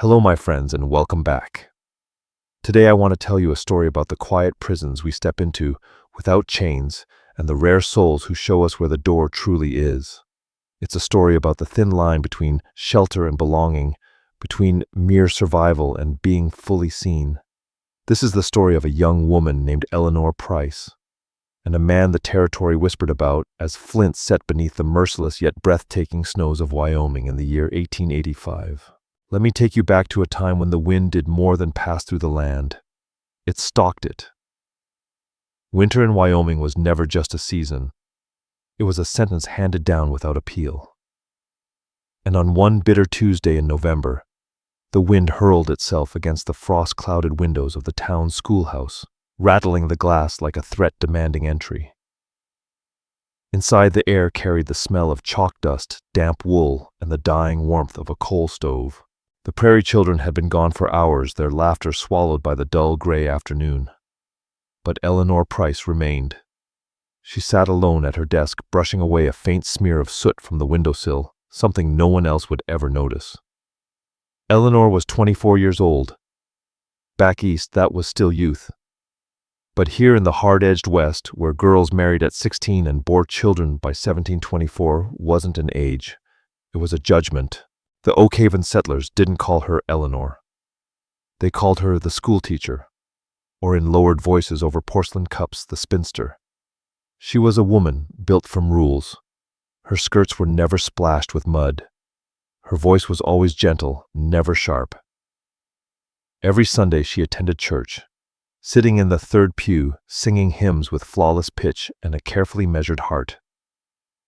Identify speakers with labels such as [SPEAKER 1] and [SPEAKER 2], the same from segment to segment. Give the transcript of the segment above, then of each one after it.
[SPEAKER 1] Hello, my friends, and welcome back. Today I want to tell you a story about the quiet prisons we step into without chains and the rare souls who show us where the door truly is. It's a story about the thin line between shelter and belonging, between mere survival and being fully seen. This is the story of a young woman named Eleanor Price, and a man the territory whispered about as flint set beneath the merciless yet breathtaking snows of Wyoming in the year 1885. Let me take you back to a time when the wind did more than pass through the land. It stalked it. Winter in Wyoming was never just a season. It was a sentence handed down without appeal. And on one bitter Tuesday in November, the wind hurled itself against the frost-clouded windows of the town's schoolhouse, rattling the glass like a threat demanding entry. Inside, the air carried the smell of chalk dust, damp wool, and the dying warmth of a coal stove. The prairie children had been gone for hours, their laughter swallowed by the dull gray afternoon. But Eleanor Price remained. She sat alone at her desk, brushing away a faint smear of soot from the windowsill, something no one else would ever notice. Eleanor was 24 years old. Back east, that was still youth. But here in the hard-edged West, where girls married at 16 and bore children by 1724, wasn't an age. It was a judgment. The Oak Haven settlers didn't call her Eleanor. They called her the schoolteacher, or in lowered voices over porcelain cups, the spinster. She was a woman built from rules. Her skirts were never splashed with mud. Her voice was always gentle, never sharp. Every Sunday she attended church, sitting in the third pew, singing hymns with flawless pitch and a carefully measured heart.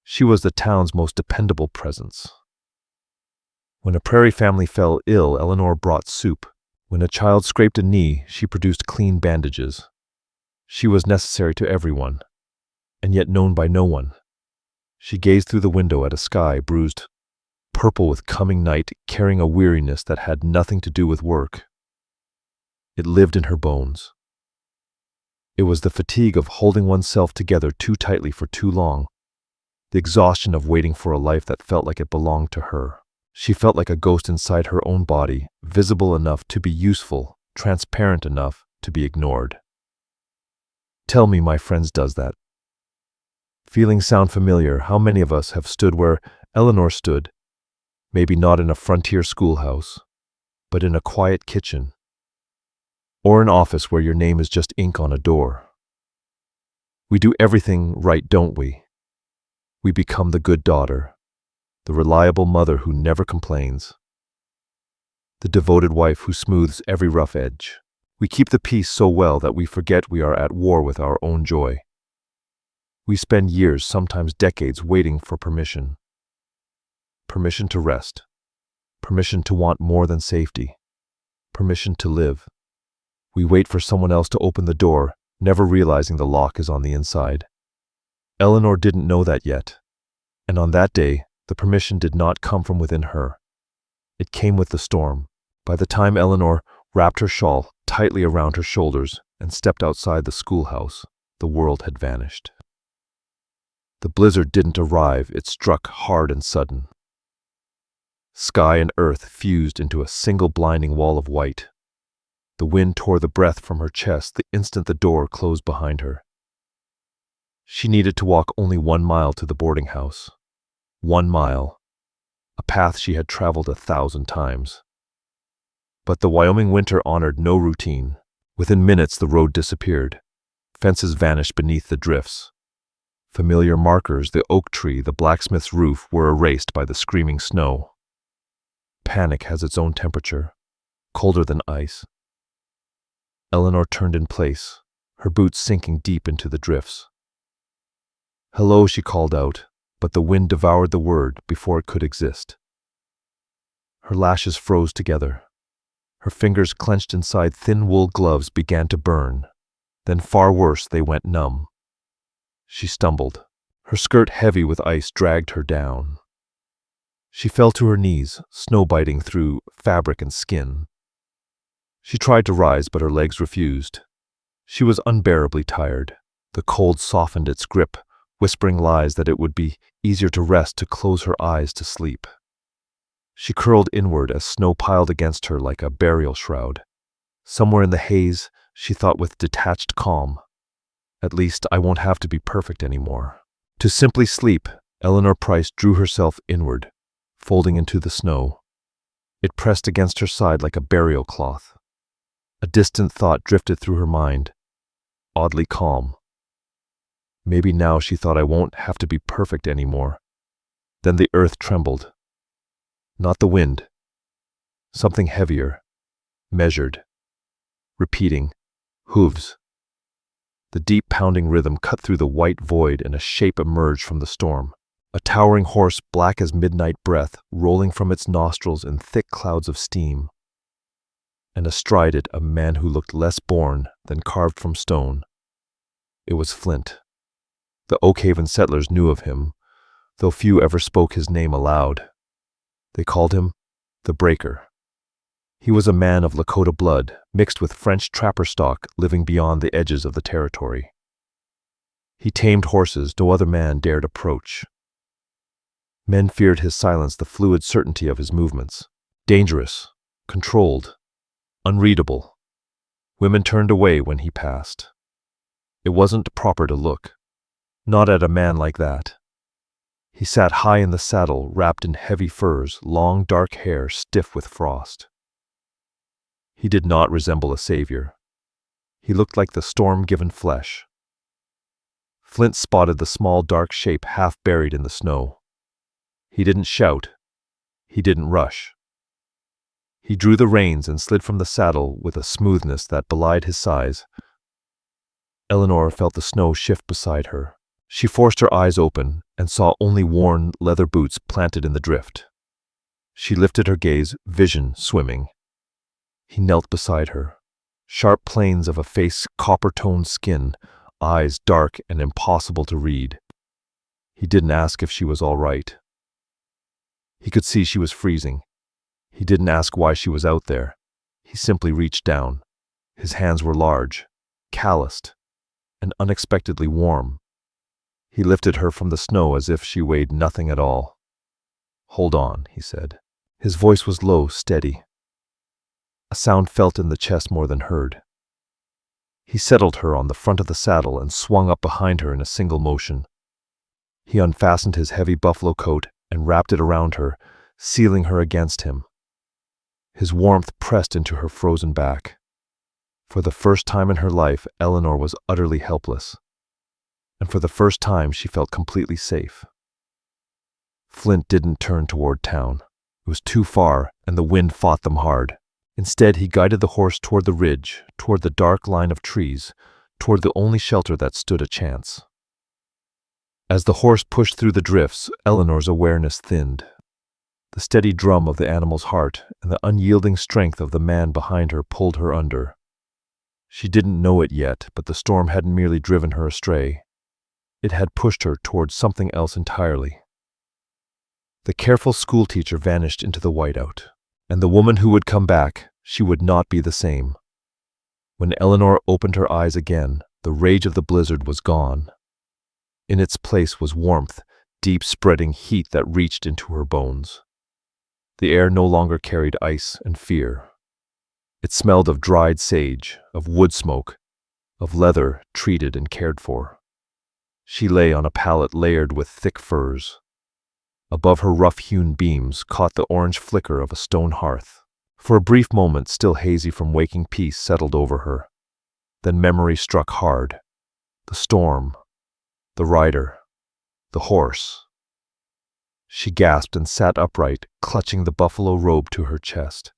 [SPEAKER 1] She was the town's most dependable presence. When a prairie family fell ill, Eleanor brought soup. When a child scraped a knee, she produced clean bandages. She was necessary to everyone, and yet known by no one. She gazed through the window at a sky bruised purple with coming night, carrying a weariness that had nothing to do with work. It lived in her bones. It was the fatigue of holding oneself together too tightly for too long, the exhaustion of waiting for a life that felt like it belonged to her. She felt like a ghost inside her own body, visible enough to be useful, transparent enough to be ignored. Tell me, my friends, does that? Feelings sound familiar. How many of us have stood where Eleanor stood? Maybe not in a frontier schoolhouse, but in a quiet kitchen, or an office where your name is just ink on a door. We do everything right, don't we? We become the good daughter, the reliable mother who never complains, the devoted wife who smooths every rough edge. We keep the peace so well that we forget we are at war with our own joy. We spend years, sometimes decades, waiting for permission. Permission to rest. Permission to want more than safety. Permission to live. We wait for someone else to open the door, never realizing the lock is on the inside. Eleanor didn't know that yet, and on that day, the permission did not come from within her. It came with the storm. By the time Eleanor wrapped her shawl tightly around her shoulders and stepped outside the schoolhouse, the world had vanished. The blizzard didn't arrive, it struck hard and sudden. Sky and earth fused into a single blinding wall of white. The wind tore the breath from her chest the instant the door closed behind her. She needed to walk only 1 mile to the boarding house. 1 mile, a path she had traveled 1,000 times. But the Wyoming winter honored no routine. Within minutes, the road disappeared. Fences vanished beneath the drifts. Familiar markers, the oak tree, the blacksmith's roof, were erased by the screaming snow. Panic has its own temperature, colder than ice. Eleanor turned in place, her boots sinking deep into the drifts. "Hello," she called out, but the wind devoured the word before it could exist. Her lashes froze together. Her fingers clenched inside thin wool gloves began to burn. Then, far worse, they went numb. She stumbled. Her skirt, heavy with ice, dragged her down. She fell to her knees, snow biting through fabric and skin. She tried to rise, but her legs refused. She was unbearably tired. The cold softened its grip, whispering lies that it would be easier to rest, to close her eyes to sleep. She curled inward as snow piled against her like a burial shroud. Somewhere in the haze, she thought with detached calm, "At least I won't have to be perfect anymore." To simply sleep, Eleanor Price drew herself inward, folding into the snow. It pressed against her side like a burial cloth. A distant thought drifted through her mind, oddly calm. Maybe now, she thought, I won't have to be perfect anymore. Then the earth trembled. Not the wind. Something heavier, measured, repeating, hooves. The deep pounding rhythm cut through the white void, and a shape emerged from the storm. A towering horse, black as midnight breath, rolling from its nostrils in thick clouds of steam. And astride it, a man who looked less born than carved from stone. It was Flint. The Oakhaven settlers knew of him, though few ever spoke his name aloud. They called him the Breaker. He was a man of Lakota blood, mixed with French trapper stock, living beyond the edges of the territory. He tamed horses no other man dared approach. Men feared his silence, the fluid certainty of his movements. Dangerous, controlled, unreadable. Women turned away when he passed. It wasn't proper to look, not at a man like that. He sat high in the saddle, wrapped in heavy furs, long dark hair stiff with frost. He did not resemble a savior. He looked like the storm-given flesh. Flint spotted the small dark shape half buried in the snow. He didn't shout. He didn't rush. He drew the reins and slid from the saddle with a smoothness that belied his size. Eleanor felt the snow shift beside her. She forced her eyes open and saw only worn leather boots planted in the drift. She lifted her gaze, vision swimming. He knelt beside her. Sharp planes of a face, copper-toned skin, eyes dark and impossible to read. He didn't ask if she was all right. He could see she was freezing. He didn't ask why she was out there. He simply reached down. His hands were large, calloused, and unexpectedly warm. He lifted her from the snow as if she weighed nothing at all. "Hold on," he said. His voice was low, steady. A sound felt in the chest more than heard. He settled her on the front of the saddle and swung up behind her in a single motion. He unfastened his heavy buffalo coat and wrapped it around her, sealing her against him. His warmth pressed into her frozen back. For the first time in her life, Eleanor was utterly helpless. And for the first time, she felt completely safe. Flint didn't turn toward town. It was too far, and the wind fought them hard. Instead, he guided the horse toward the ridge, toward the dark line of trees, toward the only shelter that stood a chance. As the horse pushed through the drifts, Eleanor's awareness thinned. The steady drum of the animal's heart and the unyielding strength of the man behind her pulled her under. She didn't know it yet, but the storm hadn't merely driven her astray. It had pushed her towards something else entirely. The careful schoolteacher vanished into the whiteout, and the woman who would come back, she would not be the same. When Eleanor opened her eyes again, the rage of the blizzard was gone. In its place was warmth, deep spreading heat that reached into her bones. The air no longer carried ice and fear. It smelled of dried sage, of wood smoke, of leather treated and cared for. She lay on a pallet layered with thick furs. Above her rough-hewn beams caught the orange flicker of a stone hearth. For a brief moment, still hazy from waking peace settled over her. Then memory struck hard. The storm, the rider, the horse. She gasped and sat upright, clutching the buffalo robe to her chest.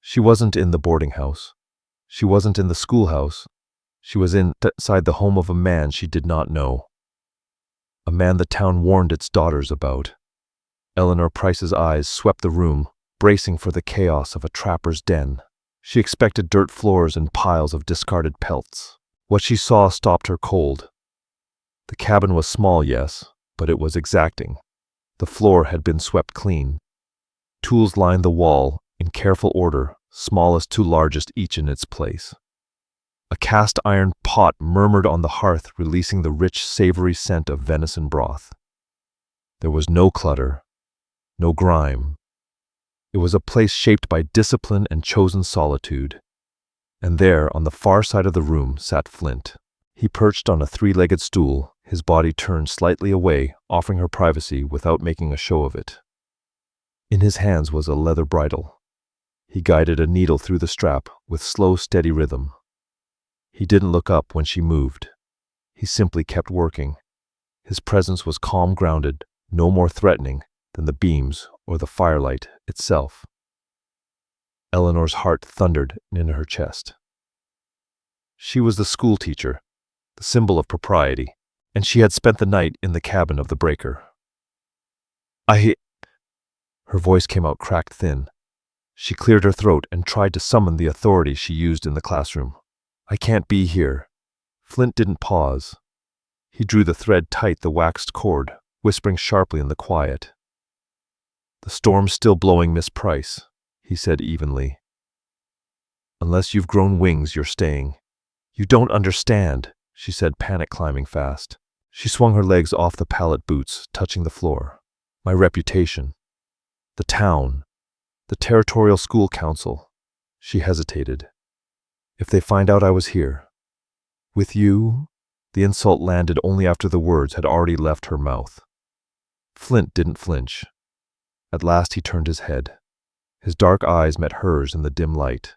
[SPEAKER 1] She wasn't in the boarding house. She wasn't in the schoolhouse. She was inside the home of a man she did not know. A man the town warned its daughters about. Eleanor Price's eyes swept the room, bracing for the chaos of a trapper's den. She expected dirt floors and piles of discarded pelts. What she saw stopped her cold. The cabin was small, yes, but it was exacting. The floor had been swept clean. Tools lined the wall, in careful order, smallest to largest each in its place. A cast iron pot murmured on the hearth, releasing the rich, savory scent of venison broth. There was no clutter, no grime, It was a place shaped by discipline and chosen solitude. And there, on the far side of the room, sat Flint. He perched on a three-legged stool, his body turned slightly away, offering her privacy without making a show of it. In his hands was a leather bridle. He guided a needle through the strap with slow, steady rhythm. He didn't look up when she moved. He simply kept working. His presence was calm, grounded, no more threatening than the beams or the firelight itself. Eleanor's heart thundered in her chest. She was the schoolteacher, the symbol of propriety, and she had spent the night in the cabin of the breaker. Her voice came out cracked thin. She cleared her throat and tried to summon the authority she used in the classroom. I can't be here. Flint didn't pause. He drew the thread tight the waxed cord, whispering sharply in the quiet. The storm's still blowing, Miss Price, he said evenly. Unless you've grown wings, you're staying. You don't understand, she said, panic climbing fast. She swung her legs off the pallet boots, touching the floor. My reputation. The town. The territorial school council. She hesitated. If they find out I was here. With you? The insult landed only after the words had already left her mouth. Flint didn't flinch. At last he turned his head. His dark eyes met hers in the dim light.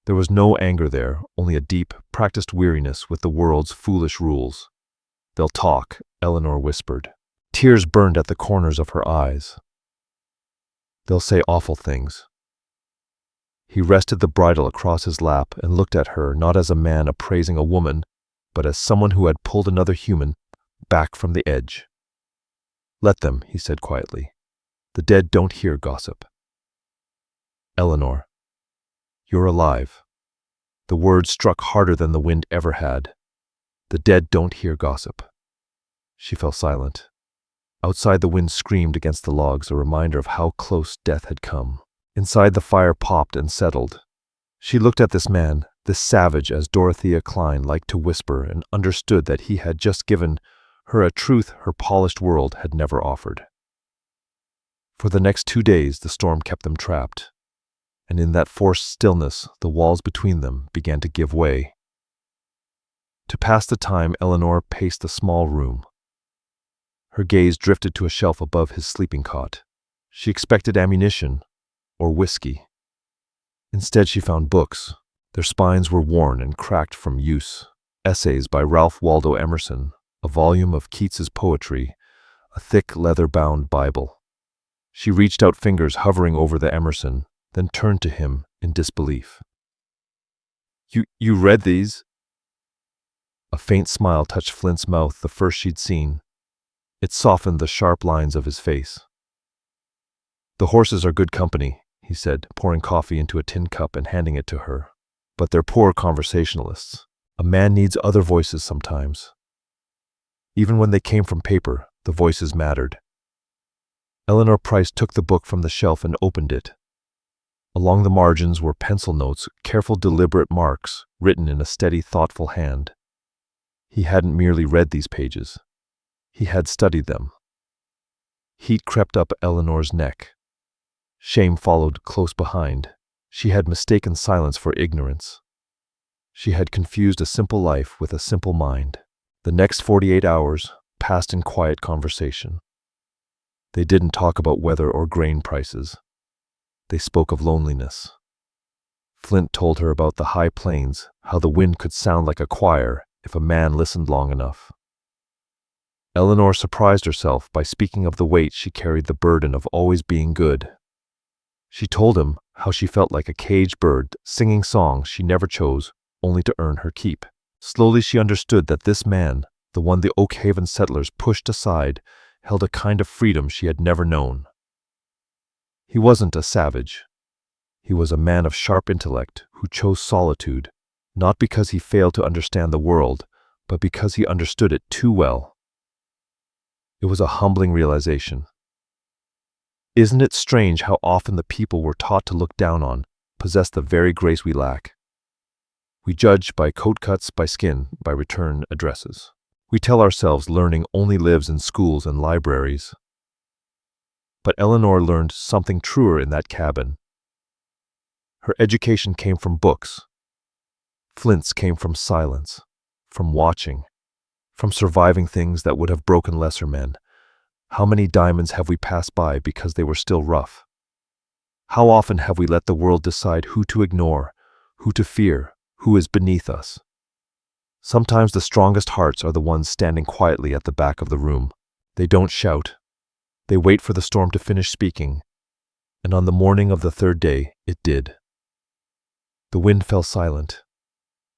[SPEAKER 1] There was no anger there, only a deep, practiced weariness with the world's foolish rules. They'll talk, Eleanor whispered. Tears burned at the corners of her eyes. They'll say awful things. He rested the bridle across his lap and looked at her not as a man appraising a woman, but as someone who had pulled another human back from the edge. Let them, he said quietly. The dead don't hear gossip. Eleanor, you're alive. The words struck harder than the wind ever had. The dead don't hear gossip. She fell silent. Outside, the wind screamed against the logs, a reminder of how close death had come. Inside, the fire popped and settled. She looked at this man, this savage, as Dorothea Klein liked to whisper, and understood that he had just given her a truth her polished world had never offered. For the next 2 days, the storm kept them trapped, and in that forced stillness, the walls between them began to give way. To pass the time, Eleanor paced the small room. Her gaze drifted to a shelf above his sleeping cot. She expected ammunition or whiskey. Instead, she found books. Their spines were worn and cracked from use. Essays by Ralph Waldo Emerson, a volume of Keats's poetry, a thick leather-bound Bible. She reached out, fingers hovering over the Emerson, then turned to him in disbelief. You read these? A faint smile touched Flint's mouth, the first she'd seen. It softened the sharp lines of his face. The horses are good company, he said, pouring coffee into a tin cup and handing it to her. But they're poor conversationalists. A man needs other voices sometimes. Even when they came from paper, the voices mattered. Eleanor Price took the book from the shelf and opened it. Along the margins were pencil notes, careful, deliberate marks, written in a steady, thoughtful hand. He hadn't merely read these pages. He had studied them. Heat crept up Eleanor's neck. Shame followed close behind. She had mistaken silence for ignorance. She had confused a simple life with a simple mind. The next 48 hours passed in quiet conversation. They didn't talk about weather or grain prices. They spoke of loneliness. Flint told her about the high plains, how the wind could sound like a choir if a man listened long enough. Eleanor surprised herself by speaking of the weight she carried, the burden of always being good. She told him how she felt like a caged bird singing songs she never chose, only to earn her keep. Slowly she understood that this man, the one the Oak Haven settlers pushed aside, held a kind of freedom she had never known. He wasn't a savage. He was a man of sharp intellect who chose solitude, not because he failed to understand the world, but because he understood it too well. It was a humbling realization. Isn't it strange how often the people we're taught to look down on possess the very grace we lack? We judge by coat cuts, by skin, by return addresses. We tell ourselves learning only lives in schools and libraries. But Eleanor learned something truer in that cabin. Her education came from books. Flint's came from silence, from watching, from surviving things that would have broken lesser men. How many diamonds have we passed by because they were still rough? How often have we let the world decide who to ignore, who to fear, who is beneath us? Sometimes the strongest hearts are the ones standing quietly at the back of the room. They don't shout. They wait for the storm to finish speaking, and on the morning of the third day, it did. The wind fell silent.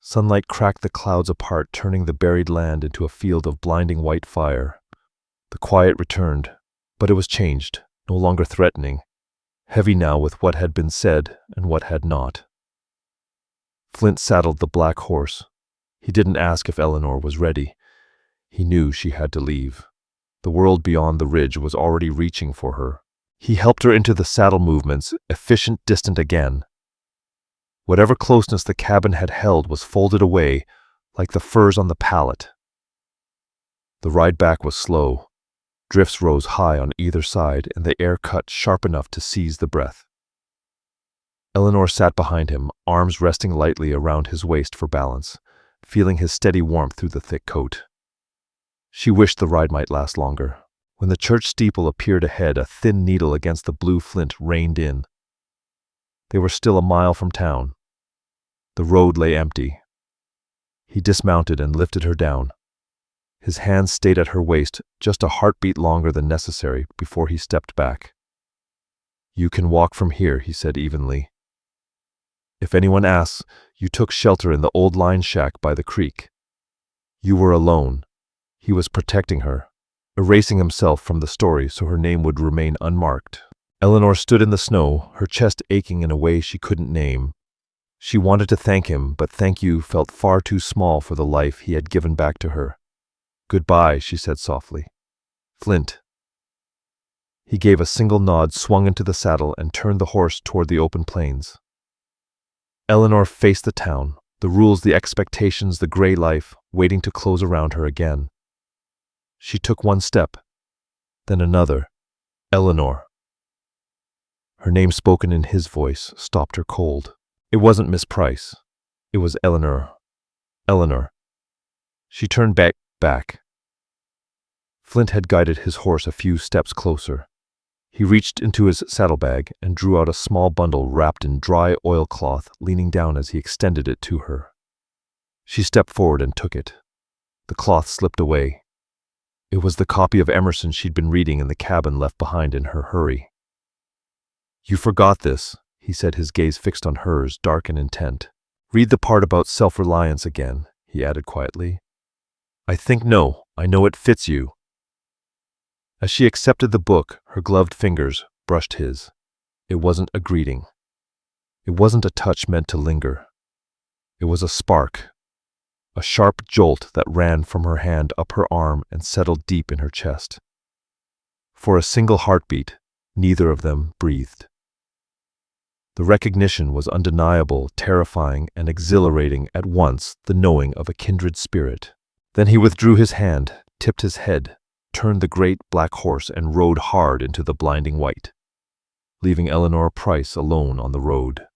[SPEAKER 1] Sunlight cracked the clouds apart, turning the buried land into a field of blinding white fire. The quiet returned, but it was changed, no longer threatening, heavy now with what had been said and what had not. Flint saddled the black horse. He didn't ask if Eleanor was ready. He knew she had to leave. The world beyond the ridge was already reaching for her. He helped her into the saddle movements, efficient, distant again. Whatever closeness the cabin had held was folded away, like the furs on the pallet. The ride back was slow. Drifts rose high on either side, and the air cut sharp enough to seize the breath. Eleanor sat behind him, arms resting lightly around his waist for balance, feeling his steady warmth through the thick coat. She wished the ride might last longer. When the church steeple appeared ahead, a thin needle against the blue flint reined in. They were still a mile from town. The road lay empty. He dismounted and lifted her down. His hands stayed at her waist just a heartbeat longer than necessary before he stepped back. "You can walk from here," he said evenly. "If anyone asks, you took shelter in the old line shack by the creek. You were alone." He was protecting her, erasing himself from the story so her name would remain unmarked. Eleanor stood in the snow, her chest aching in a way she couldn't name. She wanted to thank him, but thank you felt far too small for the life he had given back to her. "Goodbye," she said softly. "Flint." He gave a single nod, swung into the saddle, and turned the horse toward the open plains. Eleanor faced the town, the rules, the expectations, the gray life, waiting to close around her again. She took one step, then another. Eleanor. Her name spoken in his voice stopped her cold. It wasn't Miss Price. It was Eleanor. Eleanor. She turned back. Flint had guided his horse a few steps closer. He reached into his saddlebag and drew out a small bundle wrapped in dry oilcloth, leaning down as he extended it to her. She stepped forward and took it. The cloth slipped away. It was the copy of Emerson she'd been reading in the cabin left behind in her hurry. "You forgot this," he said, his gaze fixed on hers, dark and intent. "Read the part about self-reliance again," he added quietly. "I know it fits you." As she accepted the book, her gloved fingers brushed his. It wasn't a greeting. It wasn't a touch meant to linger. It was a spark, a sharp jolt that ran from her hand up her arm and settled deep in her chest. For a single heartbeat, neither of them breathed. The recognition was undeniable, terrifying, and exhilarating at once, the knowing of a kindred spirit. Then he withdrew his hand, tipped his head, turned the great black horse, and rode hard into the blinding white, leaving Eleanor Price alone on the road.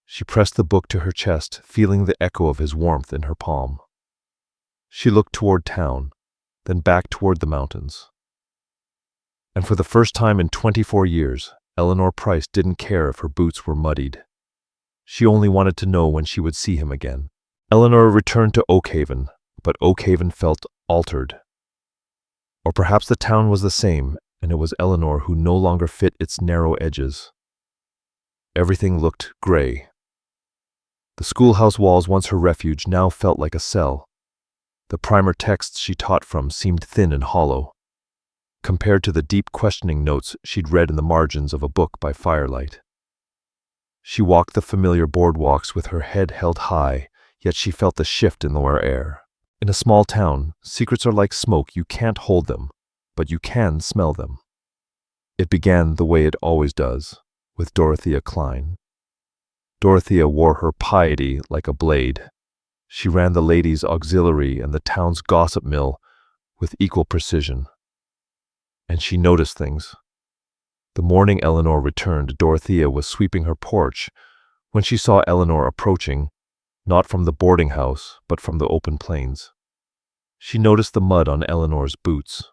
[SPEAKER 1] She pressed the book to her chest, feeling the echo of his warmth in her palm. She looked toward town, then back toward the mountains. And for the first time in 24 years, Eleanor Price didn't care if her boots were muddied. She only wanted to know when she would see him again. Eleanor returned to Oakhaven, but Oakhaven felt altered. Or perhaps the town was the same, and it was Eleanor who no longer fit its narrow edges. Everything looked gray. The schoolhouse walls, once her refuge, now felt like a cell. The primer texts she taught from seemed thin and hollow, compared to the deep questioning notes she'd read in the margins of a book by firelight. She walked the familiar boardwalks with her head held high, yet she felt the shift in the air. In a small town, secrets are like smoke. You can't hold them, but you can smell them. It began the way it always does, with Dorothea Klein. Dorothea wore her piety like a blade. She ran the ladies' auxiliary and the town's gossip mill with equal precision. And she noticed things. The morning Eleanor returned, Dorothea was sweeping her porch when she saw Eleanor approaching, not from the boarding house, but from the open plains. She noticed the mud on Eleanor's boots.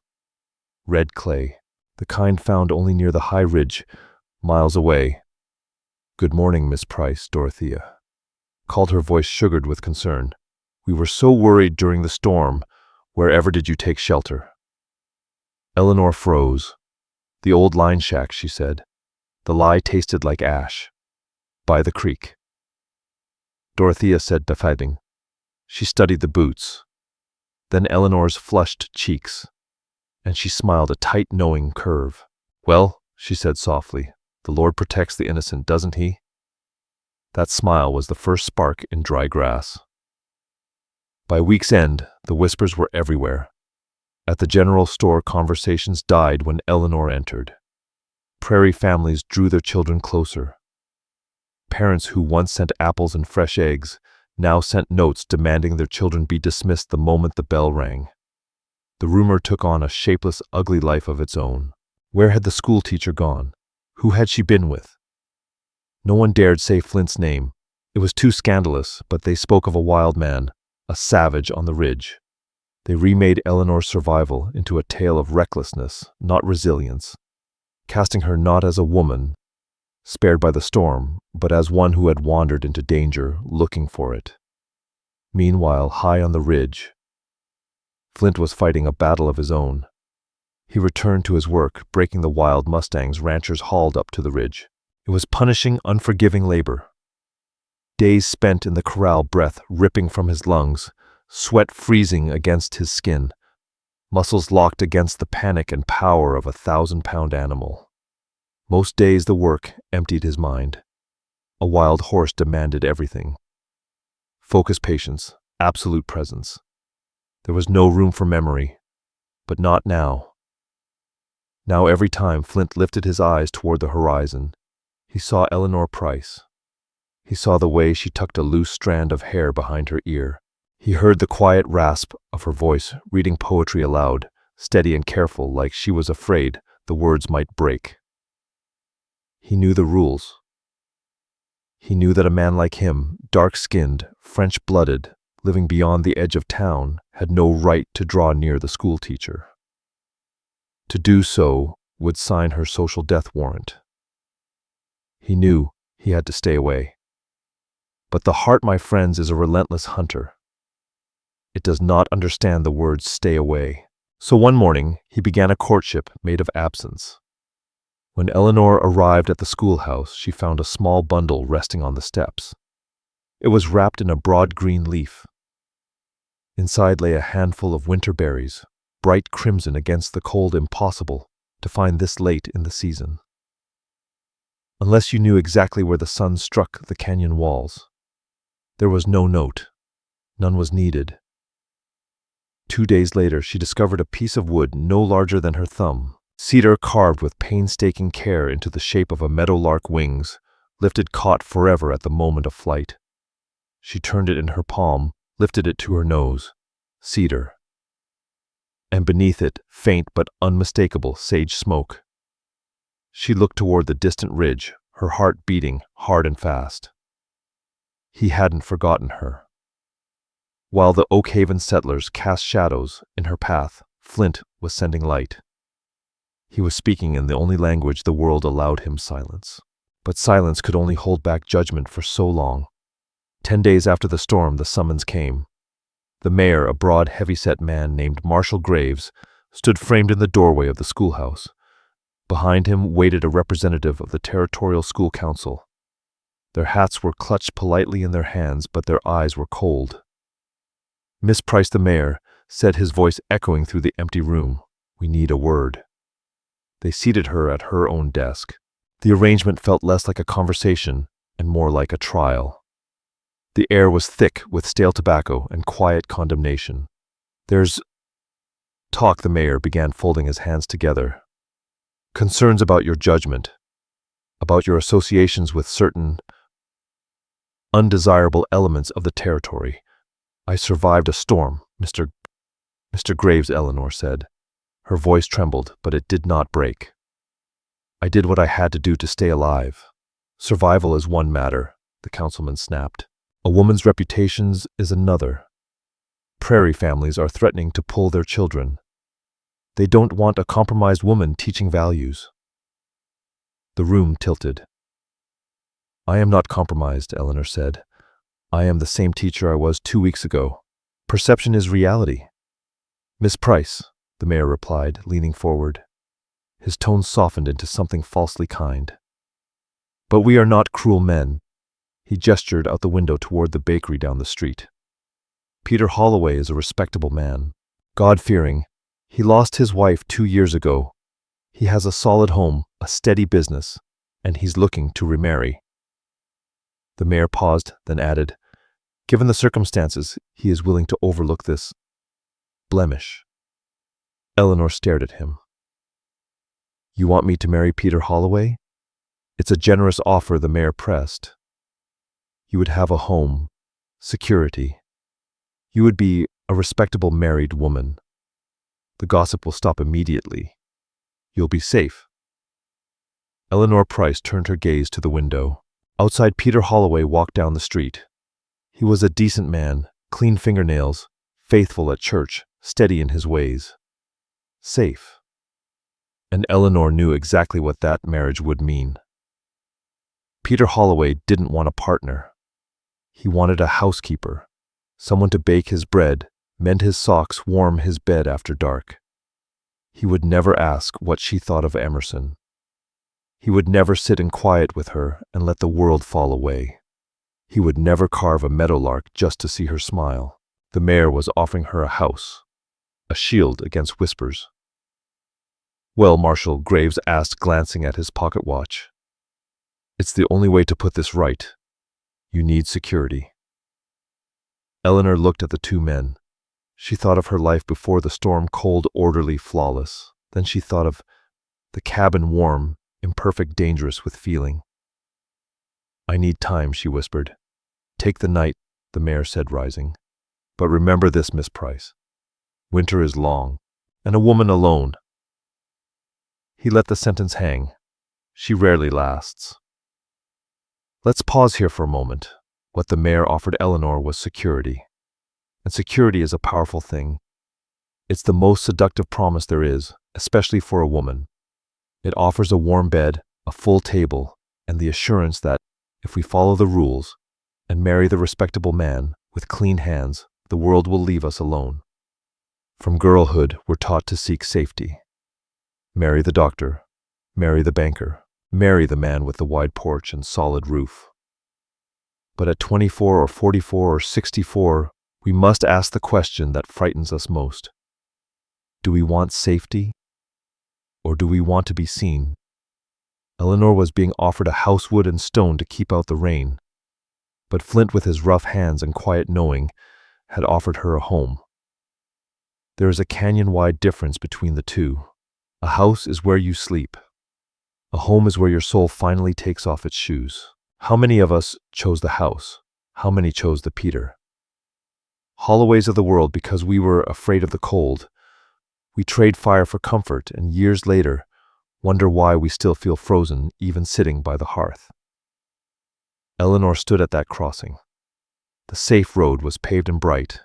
[SPEAKER 1] Red clay, the kind found only near the high ridge, miles away. "Good morning, Miss Price," Dorothea called, her voice sugared with concern. "We were so worried during the storm. Wherever did you take shelter?" Eleanor froze. "The old line shack," she said. The lie tasted like ash. "By the creek," Dorothea said, defining. She studied the boots, then Eleanor's flushed cheeks, and she smiled a tight, knowing curve. "Well," she said softly, "the Lord protects the innocent, doesn't he?" That smile was the first spark in dry grass. By week's end, the whispers were everywhere. At the general store, conversations died when Eleanor entered. Prairie families drew their children closer. Parents who once sent apples and fresh eggs now sent notes demanding their children be dismissed the moment the bell rang. The rumor took on a shapeless, ugly life of its own. Where had the schoolteacher gone? Who had she been with? No one dared say Flint's name. It was too scandalous, but they spoke of a wild man, a savage on the ridge. They remade Eleanor's survival into a tale of recklessness, not resilience, casting her not as a woman spared by the storm, but as one who had wandered into danger, looking for it. Meanwhile, high on the ridge, Flint was fighting a battle of his own. He returned to his work, breaking the wild mustangs ranchers hauled up to the ridge. It was punishing, unforgiving labor. Days spent in the corral, breath ripping from his lungs, sweat freezing against his skin, muscles locked against the panic and power of a 1,000-pound animal. Most days the work emptied his mind. A wild horse demanded everything. Focus, patience, absolute presence. There was no room for memory, but not now. Now every time Flint lifted his eyes toward the horizon, he saw Eleanor Price. He saw the way she tucked a loose strand of hair behind her ear. He heard the quiet rasp of her voice, reading poetry aloud, steady and careful, like she was afraid the words might break. He knew the rules. He knew that a man like him, dark-skinned, French-blooded, living beyond the edge of town, had no right to draw near the schoolteacher. To do so would sign her social death warrant. He knew he had to stay away. But the heart, my friends, is a relentless hunter. It does not understand the words "stay away." So one morning, he began a courtship made of absence. When Eleanor arrived at the schoolhouse, she found a small bundle resting on the steps. It was wrapped in a broad green leaf. Inside lay a handful of winter berries, bright crimson against the cold, impossible to find this late in the season. Unless you knew exactly where the sun struck the canyon walls. There was no note. None was needed. 2 days later, she discovered a piece of wood no larger than her thumb, cedar carved with painstaking care into the shape of a meadowlark wings, lifted caught forever at the moment of flight. She turned it in her palm, lifted it to her nose. Cedar. And beneath it, faint but unmistakable sage smoke. She looked toward the distant ridge, her heart beating hard and fast. He hadn't forgotten her. While the Oak Haven settlers cast shadows in her path, Flint was sending light. He was speaking in the only language the world allowed him: silence. But silence could only hold back judgment for so long. 10 days after the storm, the summons came. The mayor, a broad, heavy-set man named Marshall Graves, stood framed in the doorway of the schoolhouse. Behind him waited a representative of the territorial school council. Their hats were clutched politely in their hands, but their eyes were cold. "Miss Price," the mayor said, his voice echoing through the empty room, "we need a word." They seated her at her own desk. The arrangement felt less like a conversation and more like a trial. The air was thick with stale tobacco and quiet condemnation. "There's talk," the mayor began, folding his hands together. "Concerns about your judgment, about your associations with certain undesirable elements of the territory. I survived a storm, Mr. Graves," Eleanor said. Her voice trembled, but it did not break. I did what I had to do to stay alive. Survival is one matter, the councilman snapped. A woman's reputation is another. Prairie families are threatening to pull their children. They don't want a compromised woman teaching values. The room tilted. I am not compromised, Eleanor said. I am the same teacher I was 2 weeks ago. Perception is reality. Miss Price, the mayor replied, leaning forward. His tone softened into something falsely kind. But we are not cruel men. He gestured out the window toward the bakery down the street. Peter Holloway is a respectable man, God-fearing. He lost his wife 2 years ago. He has a solid home, a steady business, and he's looking to remarry. The mayor paused, then added, given the circumstances, he is willing to overlook this blemish. Eleanor stared at him. You want me to marry Peter Holloway? It's a generous offer, the mayor pressed. You would have a home, security. You would be a respectable married woman. The gossip will stop immediately. You'll be safe. Eleanor Price turned her gaze to the window. Outside, Peter Holloway walked down the street. He was a decent man, clean fingernails, faithful at church, steady in his ways. Safe. And Eleanor knew exactly what that marriage would mean. Peter Holloway didn't want a partner. He wanted a housekeeper, someone to bake his bread, mend his socks, warm his bed after dark. He would never ask what she thought of Emerson. He would never sit in quiet with her and let the world fall away. He would never carve a meadowlark just to see her smile. The mayor was offering her a house, a shield against whispers. Well, Marshal, Graves asked, glancing at his pocket watch. It's the only way to put this right. You need security. Eleanor looked at the two men. She thought of her life before the storm, cold, orderly, flawless. Then she thought of the cabin, warm, imperfect, dangerous with feeling. I need time, she whispered. Take the night, the mayor said, rising. But remember this, Miss Price. Winter is long, and a woman alone. He let the sentence hang. She rarely lasts. Let's pause here for a moment. What the mayor offered Eleanor was security. And security is a powerful thing. It's the most seductive promise there is, especially for a woman. It offers a warm bed, a full table, and the assurance that, if we follow the rules and marry the respectable man with clean hands, the world will leave us alone. From girlhood, we're taught to seek safety. Marry the doctor, marry the banker, marry the man with the wide porch and solid roof. But at 24 or 44 or 64, we must ask the question that frightens us most. Do we want safety? Or do we want to be seen? Eleanor was being offered a house, wood and stone to keep out the rain. But Flint, with his rough hands and quiet knowing, had offered her a home. There is a canyon-wide difference between the two. A house is where you sleep. A home is where your soul finally takes off its shoes. How many of us chose the house? How many chose the Peter? Holloways of the world, because we were afraid of the cold. We trade fire for comfort, and years later, wonder why we still feel frozen, even sitting by the hearth. Eleanor stood at that crossing. The safe road was paved and bright.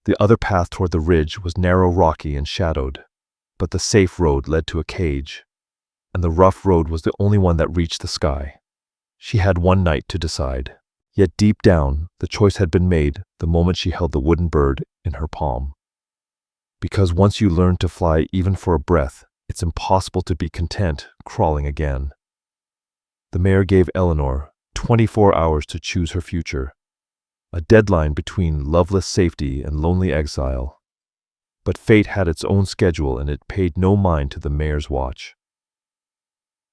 [SPEAKER 1] The other path toward the ridge was narrow, rocky, and shadowed. But the safe road led to a cage, and the rough road was the only one that reached the sky. She had one night to decide. Yet deep down, the choice had been made the moment she held the wooden bird in her palm. Because once you learn to fly even for a breath, it's impossible to be content crawling again. The mayor gave Eleanor 24 hours to choose her future, a deadline between loveless safety and lonely exile. But fate had its own schedule, and it paid no mind to the mayor's watch.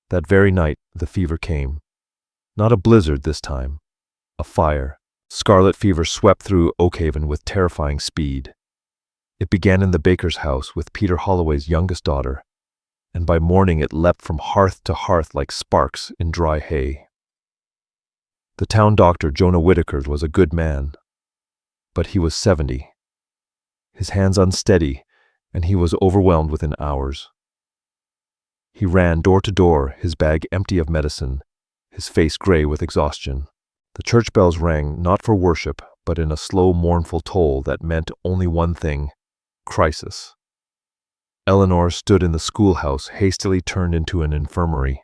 [SPEAKER 1] That very night, the fever came. Not a blizzard this time. A fire. Scarlet fever swept through Oakhaven with terrifying speed. It began in the baker's house with Peter Holloway's youngest daughter, and by morning it leapt from hearth to hearth like sparks in dry hay. The town doctor, Jonah Whitaker, was a good man, but he was 70. His hands unsteady, and he was overwhelmed within hours. He ran door to door, his bag empty of medicine, his face gray with exhaustion. The church bells rang not for worship, but in a slow, mournful toll that meant only one thing: crisis. Eleanor stood in the schoolhouse, hastily turned into an infirmary.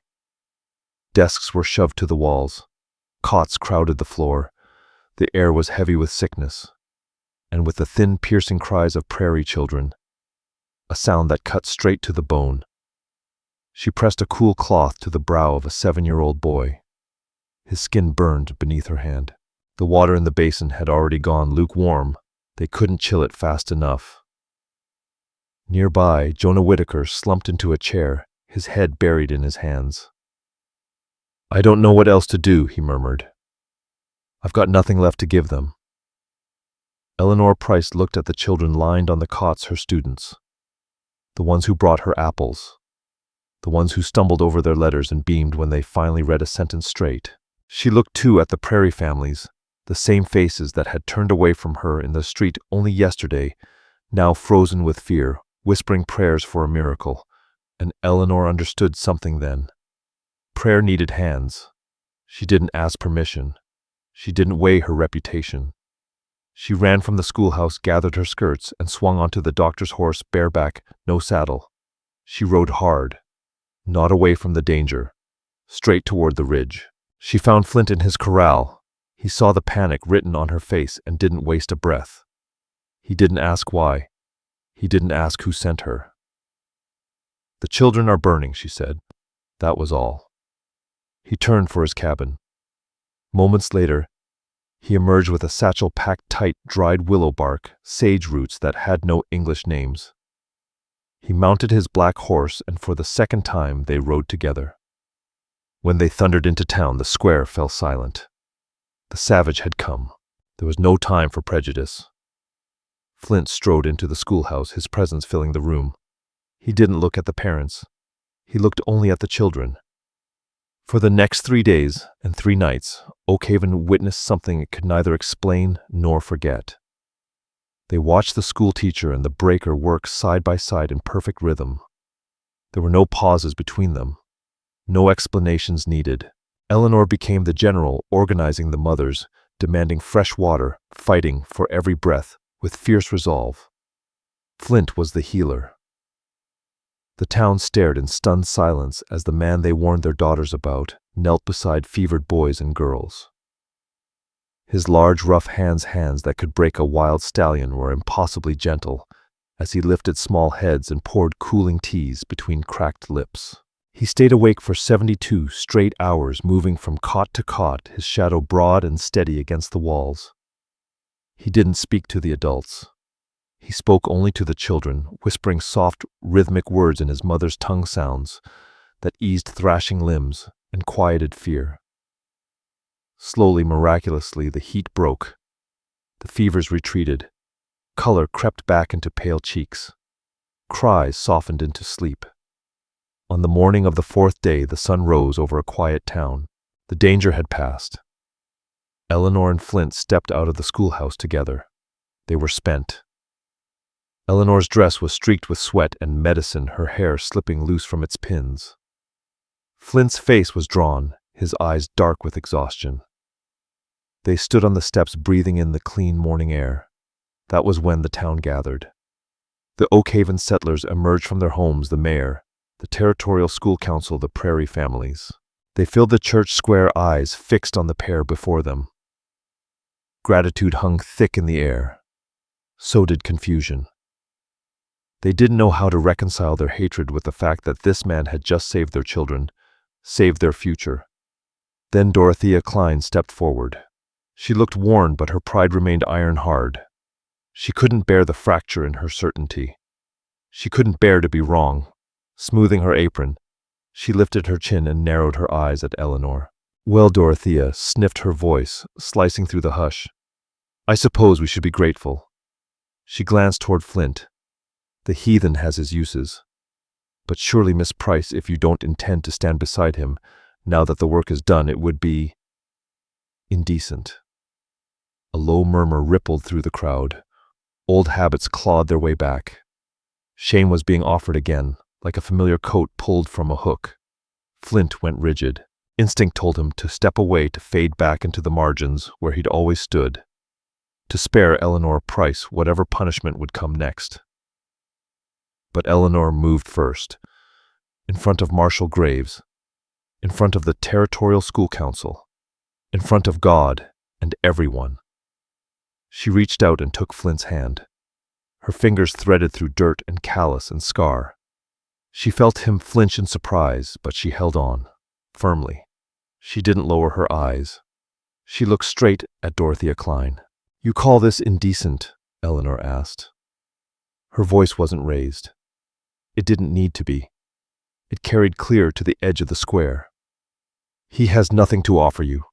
[SPEAKER 1] Desks were shoved to the walls. Cots crowded the floor. The air was heavy with sickness, and with the thin, piercing cries of prairie children, a sound that cut straight to the bone. She pressed a cool cloth to the brow of a 7-year-old boy. His skin burned beneath her hand. The water in the basin had already gone lukewarm. They couldn't chill it fast enough. Nearby, Jonah Whitaker slumped into a chair, his head buried in his hands. "I don't know what else to do," he murmured. "I've got nothing left to give them." Eleanor Price looked at the children lined on the cots, her students. The ones who brought her apples. The ones who stumbled over their letters and beamed when they finally read a sentence straight. She looked too at the prairie families, the same faces that had turned away from her in the street only yesterday, now frozen with fear, whispering prayers for a miracle. And Eleanor understood something then. Prayer needed hands. She didn't ask permission. She didn't weigh her reputation. She ran from the schoolhouse, gathered her skirts, and swung onto the doctor's horse, bareback, no saddle. She rode hard, not away from the danger, straight toward the ridge. She found Flint in his corral. He saw the panic written on her face and didn't waste a breath. He didn't ask why. He didn't ask who sent her. "The children are burning," she said. That was all. He turned for his cabin. Moments later, he emerged with a satchel packed tight, dried willow bark, sage roots that had no English names. He mounted his black horse, and for the second time they rode together. When they thundered into town, the square fell silent. The savage had come. There was no time for prejudice. Flint strode into the schoolhouse, his presence filling the room. He didn't look at the parents. He looked only at the children. For the next 3 days and 3 nights, Oakhaven witnessed something it could neither explain nor forget. They watched the schoolteacher and the breaker work side by side in perfect rhythm. There were no pauses between them, no explanations needed. Eleanor became the general, organizing the mothers, demanding fresh water, fighting for every breath with fierce resolve. Flint was the healer. The town stared in stunned silence as the man they warned their daughters about knelt beside fevered boys and girls. His large, rough hands that could break a wild stallion were impossibly gentle as he lifted small heads and poured cooling teas between cracked lips. He stayed awake for 72 straight hours, moving from cot to cot, his shadow broad and steady against the walls. He didn't speak to the adults. He spoke only to the children, whispering soft, rhythmic words in his mother's tongue sounds that eased thrashing limbs and quieted fear. Slowly, miraculously, the heat broke. The fevers retreated. Color crept back into pale cheeks. Cries softened into sleep. On the morning of the 4th day, the sun rose over a quiet town. The danger had passed. Eleanor and Flint stepped out of the schoolhouse together. They were spent. Eleanor's dress was streaked with sweat and medicine, her hair slipping loose from its pins. Flint's face was drawn, his eyes dark with exhaustion. They stood on the steps, breathing in the clean morning air. That was when the town gathered. The Oakhaven settlers emerged from their homes, the mayor, the territorial school council, the prairie families. They filled the church square, eyes fixed on the pair before them. Gratitude hung thick in the air. So did confusion. They didn't know how to reconcile their hatred with the fact that this man had just saved their children, saved their future. Then Dorothea Klein stepped forward. She looked worn, but her pride remained iron hard. She couldn't bear the fracture in her certainty. She couldn't bear to be wrong. Smoothing her apron, she lifted her chin and narrowed her eyes at Eleanor. "Well," Dorothea sniffed, her voice slicing through the hush, "I suppose we should be grateful." She glanced toward Flint. "The heathen has his uses. But surely, Miss Price, if you don't intend to stand beside him, now that the work is done, it would be indecent." A low murmur rippled through the crowd. Old habits clawed their way back. Shame was being offered again, like a familiar coat pulled from a hook. Flint went rigid. Instinct told him to step away, to fade back into the margins where he'd always stood, to spare Eleanor Price whatever punishment would come next. But Eleanor moved first, in front of Marshal Graves, in front of the Territorial School Council, in front of God and everyone. She reached out and took Flint's hand. Her fingers threaded through dirt and callus and scar. She felt him flinch in surprise, but she held on, firmly. She didn't lower her eyes. She looked straight at Dorothea Klein. "You call this indecent?" Eleanor asked. Her voice wasn't raised. It didn't need to be. It carried clear to the edge of the square. "He has nothing to offer you,"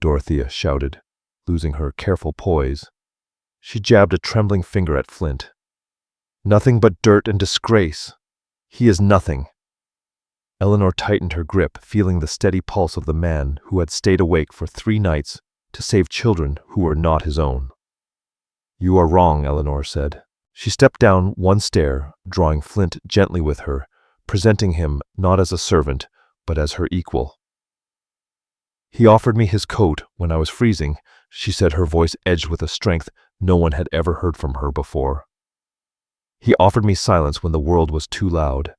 [SPEAKER 1] Dorothea shouted, losing her careful poise. She jabbed a trembling finger at Flint. "Nothing but dirt and disgrace. He is nothing." Eleanor tightened her grip, feeling the steady pulse of the man who had stayed awake for 3 nights to save children who were not his own. "You are wrong," Eleanor said. She stepped down one stair, drawing Flint gently with her, presenting him not as a servant, but as her equal. "He offered me his coat when I was freezing," she said, her voice edged with a strength no one had ever heard from her before. "He offered me silence when the world was too loud.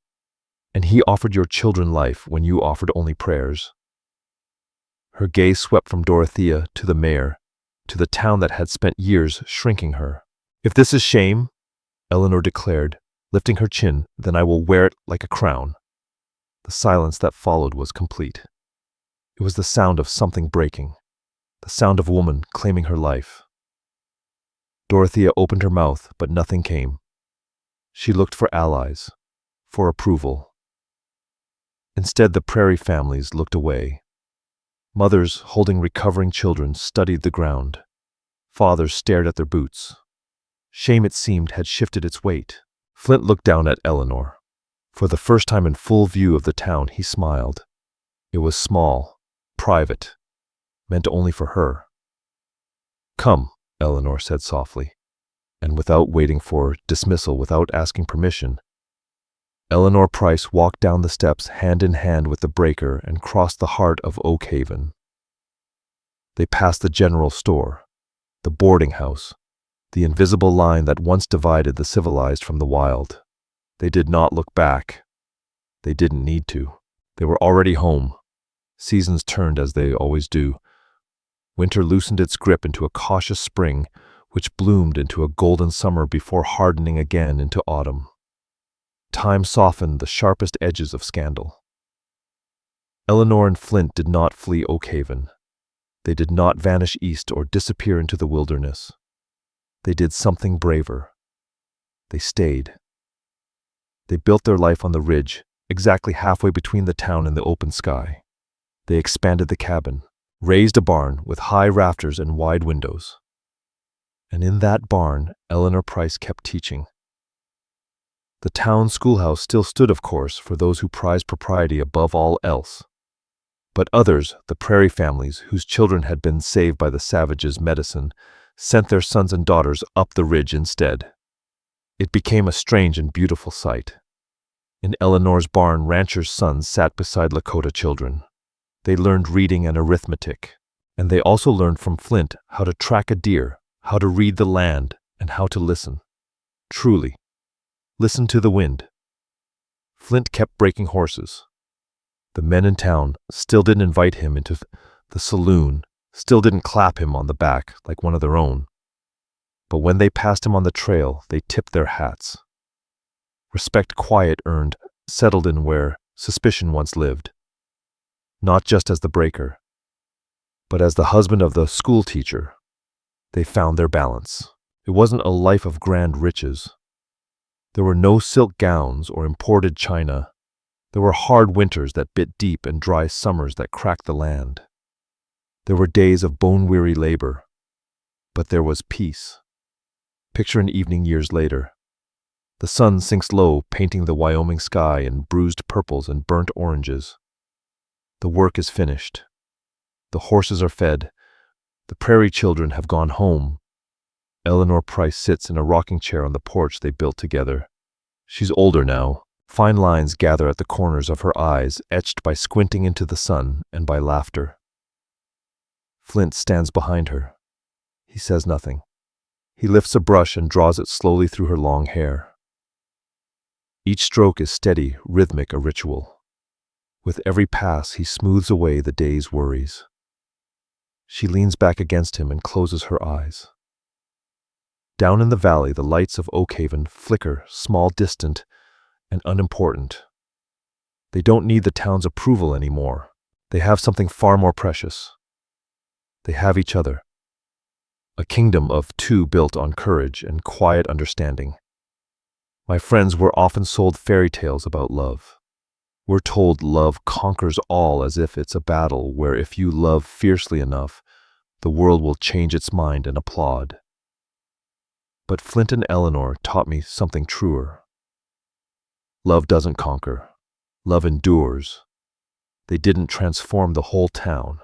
[SPEAKER 1] And he offered your children life when you offered only prayers." Her gaze swept from Dorothea to the mayor, to the town that had spent years shrinking her. "If this is shame," Eleanor declared, lifting her chin, "then I will wear it like a crown." The silence that followed was complete. It was the sound of something breaking, the sound of a woman claiming her life. Dorothea opened her mouth, but nothing came. She looked for allies, for approval. Instead, the prairie families looked away. Mothers holding recovering children studied the ground. Fathers stared at their boots. Shame, it seemed, had shifted its weight. Flint looked down at Eleanor. For the first time in full view of the town, he smiled. It was small, private, meant only for her. "Come," Eleanor said softly, and without waiting for dismissal, without asking permission, Eleanor Price walked down the steps hand in hand with the breaker and crossed the heart of Oak Haven. They passed the general store, the boarding house, the invisible line that once divided the civilized from the wild. They did not look back. They didn't need to. They were already home. Seasons turned as they always do. Winter loosened its grip into a cautious spring, which bloomed into a golden summer before hardening again into autumn. Time softened the sharpest edges of scandal. Eleanor and Flint did not flee Oak Haven. They did not vanish east or disappear into the wilderness. They did something braver. They stayed. They built their life on the ridge, exactly halfway between the town and the open sky. They expanded the cabin, raised a barn with high rafters and wide windows. And in that barn, Eleanor Price kept teaching. The town schoolhouse still stood, of course, for those who prized propriety above all else. But others, the prairie families whose children had been saved by the savages' medicine, sent their sons and daughters up the ridge instead. It became a strange and beautiful sight. In Eleanor's barn, ranchers' sons sat beside Lakota children. They learned reading and arithmetic, and they also learned from Flint how to track a deer, how to read the land, and how to listen. Truly. Listen to the wind. Flint kept breaking horses. The men in town still didn't invite him into the saloon, still didn't clap him on the back like one of their own. But when they passed him on the trail, they tipped their hats. Respect quiet earned settled in where suspicion once lived. Not just as the breaker, but as the husband of the schoolteacher. They found their balance. It wasn't a life of grand riches. There were no silk gowns or imported china. There were hard winters that bit deep and dry summers that cracked the land. There were days of bone-weary labor, but there was peace. Picture an evening years later. The sun sinks low, painting the Wyoming sky in bruised purples and burnt oranges. The work is finished. The horses are fed. The prairie children have gone home. Eleanor Price sits in a rocking chair on the porch they built together. She's older now, Fine lines gather at the corners of her eyes, etched by squinting into the sun and by laughter. Flint stands behind her. He says nothing. He lifts a brush and draws it slowly through her long hair. Each stroke is steady, rhythmic, a ritual. With every pass, he smooths away the day's worries. She leans back against him and closes her eyes. Down in the valley, the lights of Oakhaven flicker, small, distant, and unimportant. They don't need the town's approval anymore. They have something far more precious. They have each other. A kingdom of two built on courage and quiet understanding. My friends, we're often sold fairy tales about love. We're told love conquers all, as if it's a battle where if you love fiercely enough, the world will change its mind and applaud. But Flint and Eleanor taught me something truer. Love doesn't conquer. Love endures. They didn't transform the whole town.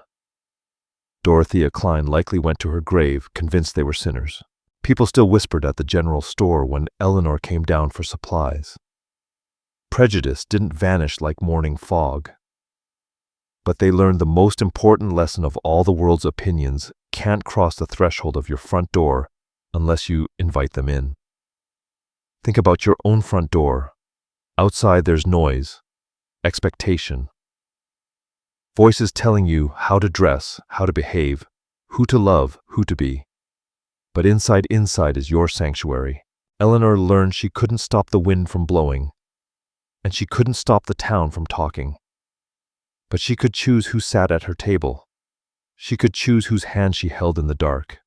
[SPEAKER 1] Dorothea Klein likely went to her grave, convinced they were sinners. People still whispered at the general store when Eleanor came down for supplies. Prejudice didn't vanish like morning fog. But they learned the most important lesson of all: the world's opinions can't cross the threshold of your front door unless you invite them in. Think about your own front door. Outside there's noise, expectation, voices telling you how to dress, how to behave, who to love, who to be. But inside is your sanctuary. Eleanor learned she couldn't stop the wind from blowing, and she couldn't stop the town from talking. But she could choose who sat at her table. She could choose whose hand she held in the dark.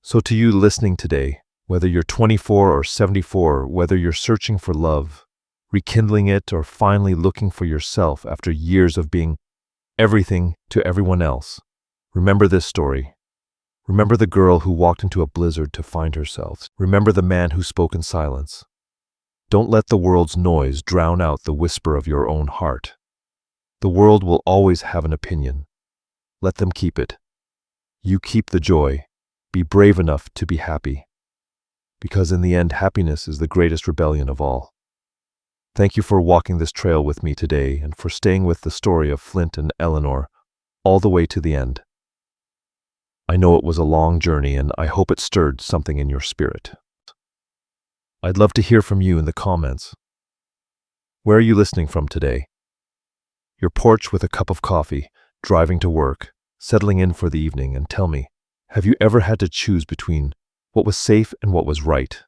[SPEAKER 1] So to you listening today, whether you're 24 or 74, whether you're searching for love, rekindling it, or finally looking for yourself after years of being everything to everyone else, remember this story. Remember the girl who walked into a blizzard to find herself. Remember the man who spoke in silence. Don't let the world's noise drown out the whisper of your own heart. The world will always have an opinion. Let them keep it. You keep the joy. Be brave enough to be happy. Because in the end, happiness is the greatest rebellion of all. Thank you for walking this trail with me today and for staying with the story of Flint and Eleanor all the way to the end. I know it was a long journey, and I hope it stirred something in your spirit. I'd love to hear from you in the comments. Where are you listening from today? Your porch with a cup of coffee, driving to work, settling in for the evening, and tell me, have you ever had to choose between what was safe and what was right?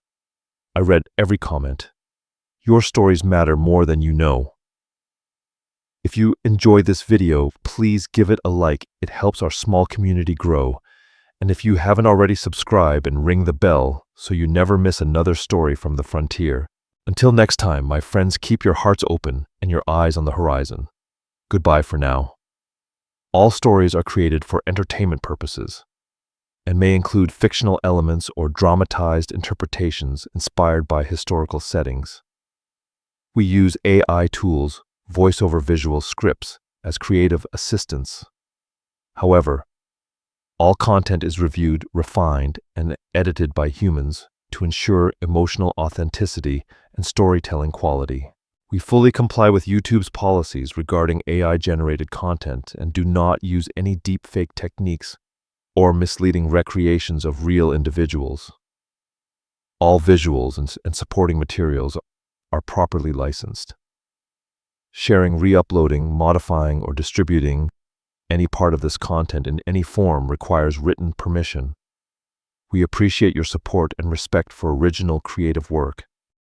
[SPEAKER 1] I read every comment. Your stories matter more than you know. If you enjoyed this video, please give it a like. It helps our small community grow. And if you haven't already, subscribe and ring the bell so you never miss another story from the frontier. Until next time, my friends, keep your hearts open and your eyes on the horizon. Goodbye for now. All stories are created for entertainment purposes and may include fictional elements or dramatized interpretations inspired by historical settings. We use AI tools, voice-over visual scripts, as creative assistants. However, all content is reviewed, refined, and edited by humans to ensure emotional authenticity and storytelling quality. We fully comply with YouTube's policies regarding AI-generated content and do not use any deepfake techniques or misleading recreations of real individuals. All visuals and supporting materials are properly licensed. Sharing, re-uploading, modifying, or distributing any part of this content in any form requires written permission. We appreciate your support and respect for original creative work.